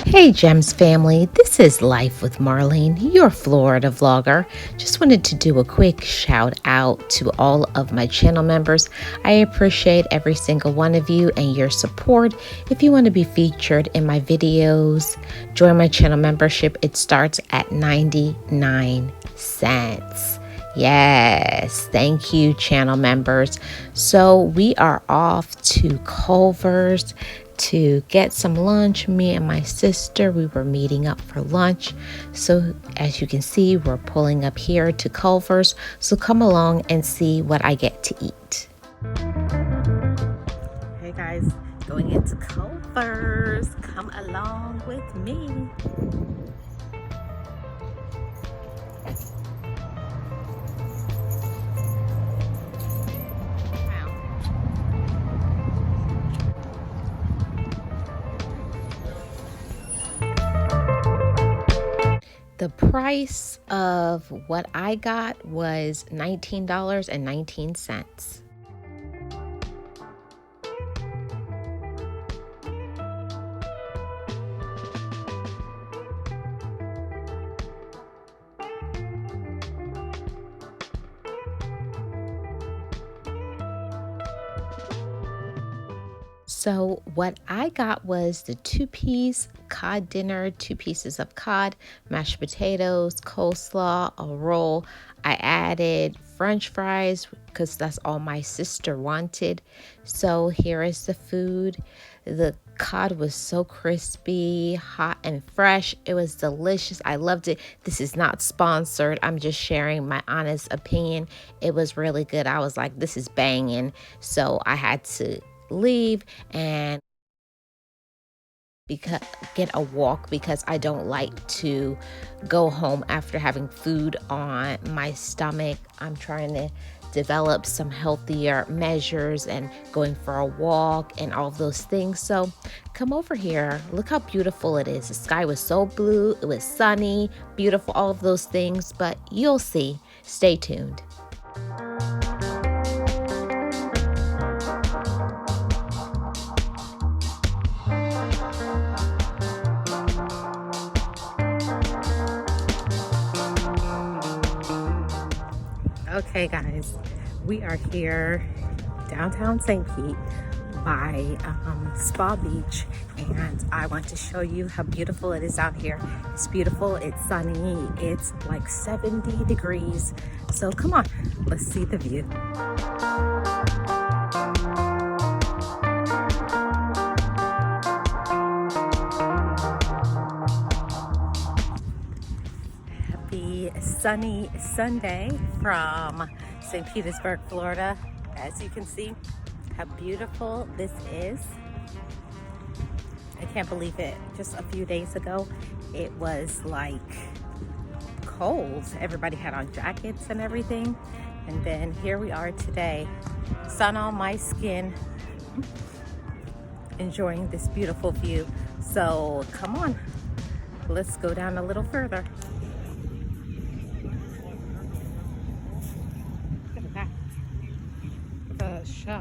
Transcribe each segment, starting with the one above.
Hey Gems family, this is Life with Marlene, your Florida vlogger. Just wanted to do a quick shout out to all of my channel members. I appreciate every single one of you and your support. If you want to be featured in my videos, join my channel membership. It starts at 99 cents. Yes, thank you channel members. So we are off to Culvers to get some lunch. Me and my sister, we were meeting up for lunch. So as you can see, we're pulling up here to Culvers. So come along and see what I get to eat. Hey guys, going into Culvers. Come along with me. The price of what I got was $19.19. So what I got was the 2-piece cod dinner, 2 pieces of cod, mashed potatoes, coleslaw, a roll. I added French fries because that's all my sister wanted. So here is the food. The cod was so crispy, hot and fresh. It was delicious. I loved it. This is not sponsored. I'm just sharing my honest opinion. It was really good. I was like, this is banging. So I had to leave and get a walk because I don't like to go home after having food on my stomach. I'm trying to develop some healthier measures and going for a walk and all of those things. So come over here. Look how beautiful it is. The sky was so blue. It was sunny, beautiful, all of those things, but you'll see. Stay tuned. Okay guys, we are here downtown St. Pete by Spa Beach, and I want to show you how beautiful it is out here. It's beautiful, it's sunny, it's like 70 degrees. So come on, let's see the view. Sunny Sunday from St. Petersburg, Florida. As you can see how beautiful this is. I can't believe it. Just a few days ago, it was like cold. Everybody had on jackets and everything. And then here we are today, sun on my skin, enjoying this beautiful view. So come on, let's go down a little further. Show.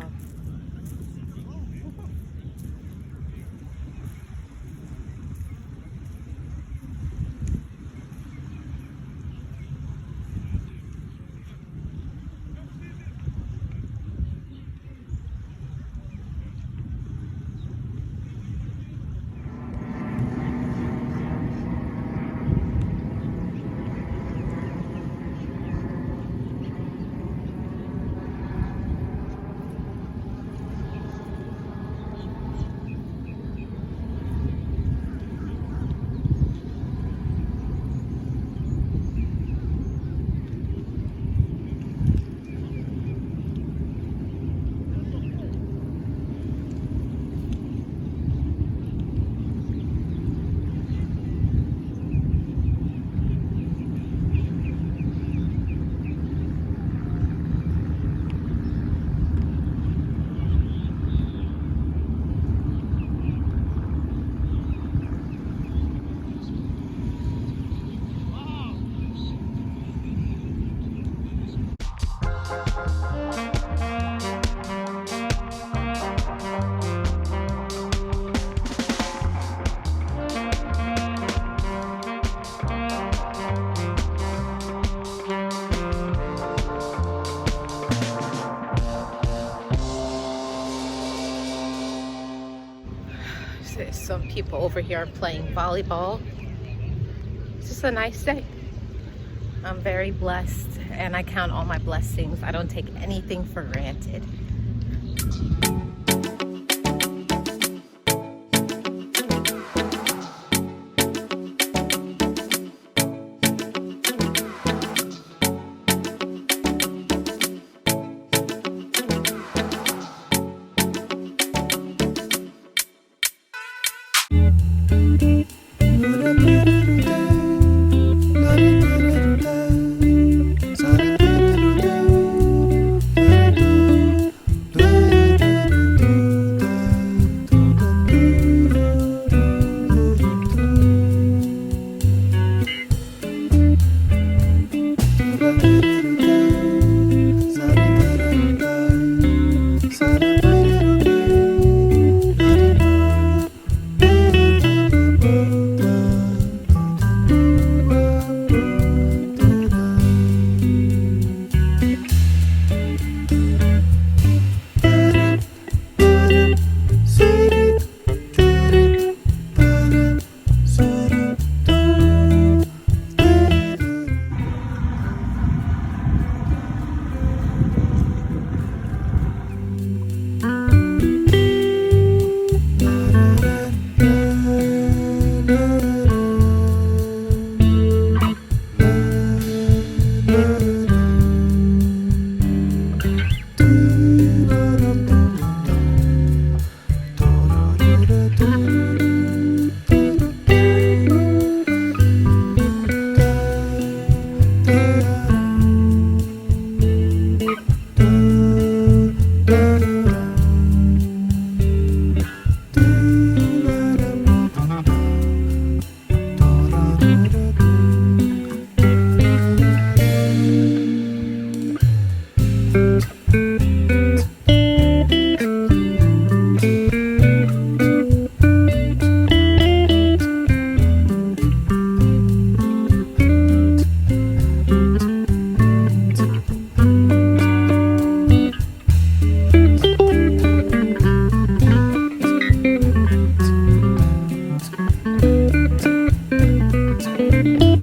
people over here playing volleyball. It's just a nice day. I'm very blessed, and I count all my blessings. I don't take anything for granted.